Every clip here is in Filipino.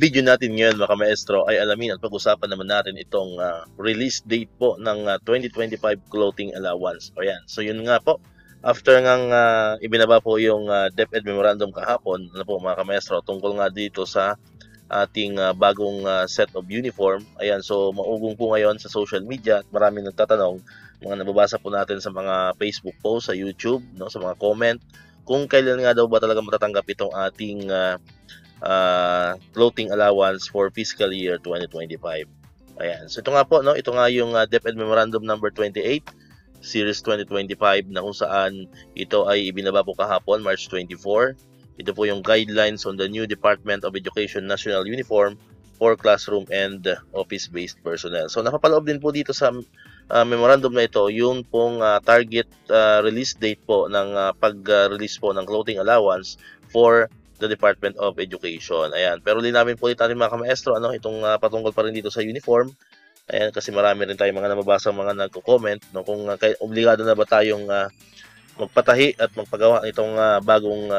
video natin ngayon mga maestro ay alamin at pag-usapan naman natin itong release date po ng 2025 clothing allowance. O yan. So yun nga po, after ngang ibinaba po yung DepEd memorandum kahapon, ano po mga maestro, tungkol nga dito sa ating bagong set of uniform. Ayan, so maugong po ngayon sa social media at maraming nagtatanong, mga nababasa po natin sa mga Facebook post, sa YouTube, no, sa mga comment, kung kailan nga daw ba talaga matatanggap itong ating clothing allowance for fiscal year 2025. Ayan. So ito nga po, no, ito nga yung DepEd Memorandum number 28 Series 2025 na kung saan ito ay ibinaba po kahapon, March 24. Ito po yung guidelines on the new Department of Education National Uniform for classroom and office-based personnel. So napapaloob din po dito sa memorandum na ito yung pong target release date po ng pag-release po ng clothing allowance for the Department of Education. Ayan. Pero linawin po dito natin mga kamaestro, ano, itong patungkol pa rin dito sa uniform. Ayan, kasi marami rin tayong mga nababasa, mga nagko-comment, no, kung obligado na ba tayong magpatahi at magpagawa itong bagong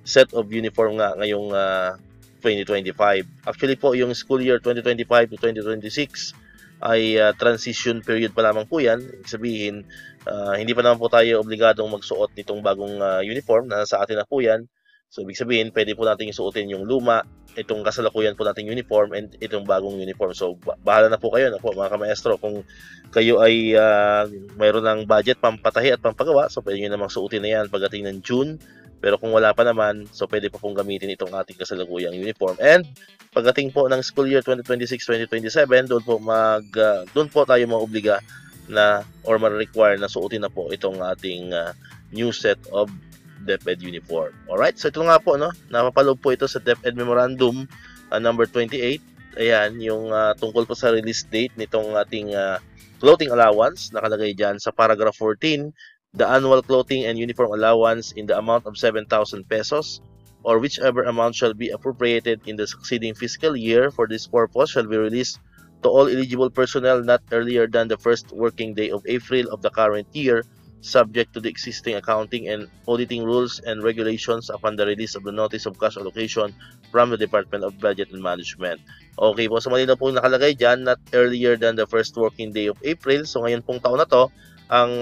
set of uniform nga ngayong 2025. Actually po, yung school year 2025 to 2026 ay transition period pa lamang po yan. Ibig sabihin, hindi pa naman po tayo obligadong magsuot nitong bagong uniform, nasa atin na po yan. So, ibig sabihin, pwede po natin isuotin yung luma, itong kasalukuyan po nating uniform, and itong bagong uniform. So, bahala na po kayo, na po, mga kamaestro. Kung kayo ay mayroon ng budget pampatahi at pampagawa, so pwede nyo namang suotin na yan pagdating ng June. Pero kung wala pa naman, so pwede po pong gamitin itong ating kasalukuyang uniform. And pagdating po ng school year 2026-2027, doon po tayo maobliga na or ma-require na suotin na po itong ating new set of DepEd uniform. Alright, so ito nga po, no, napapaloob po ito sa DepEd Memorandum number 28. Ayan, yung tungkol po sa release date nitong ating clothing allowance. Nakalagay dyan sa paragraph 14, the annual clothing and uniform allowance in the amount of 7,000 pesos or whichever amount shall be appropriated in the succeeding fiscal year for this purpose shall be released to all eligible personnel not earlier than the first working day of April of the current year, subject to the existing accounting and auditing rules and regulations upon the release of the notice of cash allocation from the Department of Budget and Management. Okay po, so malinaw po nakalagay dyan, not earlier than the first working day of April. So ngayon pong taon na to, ang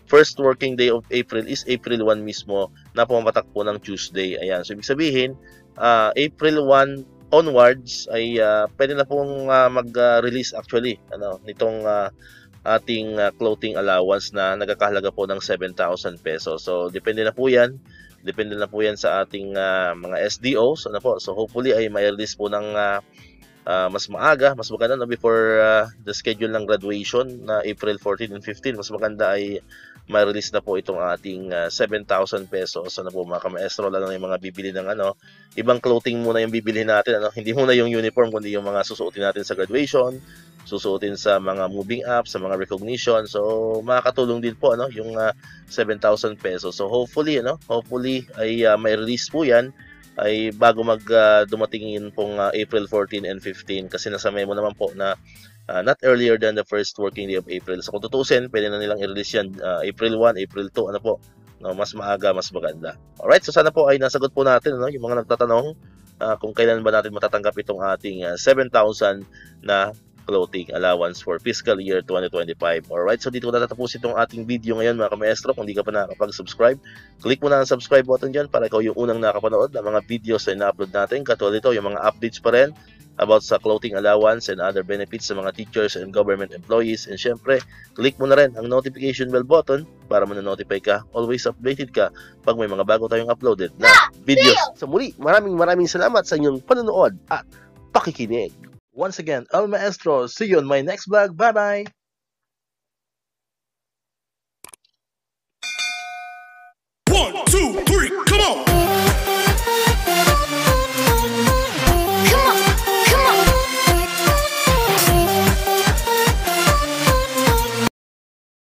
first working day of April is April 1 mismo na pumapatak po ng Tuesday. Ayan, so ibig sabihin, April 1 onwards ay pwede na pong mag-release actually nitong ating clothing allowance na nagkakahalaga po ng 7,000 pesos. So depende na po yan. Depende na po yan sa ating mga SDOs. So hopefully ay may-release po ng mas maaga, mas maganda no, before the schedule ng graduation na April 14 and 15. Mas maganda ay may-release na po itong ating 7,000 pesos. Po mga kamaestro, lalo na yung mga bibili ng ibang clothing muna yung bibili natin. Hindi muna yung uniform, kundi yung mga susuotin natin sa graduation, susuotin sa mga moving up, sa mga recognition. So makakatulong din po yung 7,000 pesos. So hopefully ay may release po yan ay bago dumating yun pong April 14 and 15, kasi nasa memo naman po na not earlier than the first working day of April. So kung tutusin, pwede na nilang i-release yan April 1, April 2, mas maaga, mas maganda. Alright, so sana po ay nasagot po natin yung mga nagtatanong kung kailan ba natin matatanggap itong ating 7,000 na clothing allowance for fiscal year 2025. Alright, so dito ko natatapos itong ating video ngayon mga kamaestro. Kung di ka pa nakakapag-subscribe, click mo na ang subscribe button dyan para ikaw yung unang nakapanood ng mga videos na ina-upload natin. Katulad ito, yung mga updates pa rin about sa clothing allowance and other benefits sa mga teachers and government employees. And syempre, click mo na rin ang notification bell button para ma-notify ka, always updated ka pag may mga bago tayong uploaded na videos. So muli, maraming salamat sa inyong panonood at pakikinig. Once again, El Maestro. See you on my next vlog. Bye-bye! 1, 2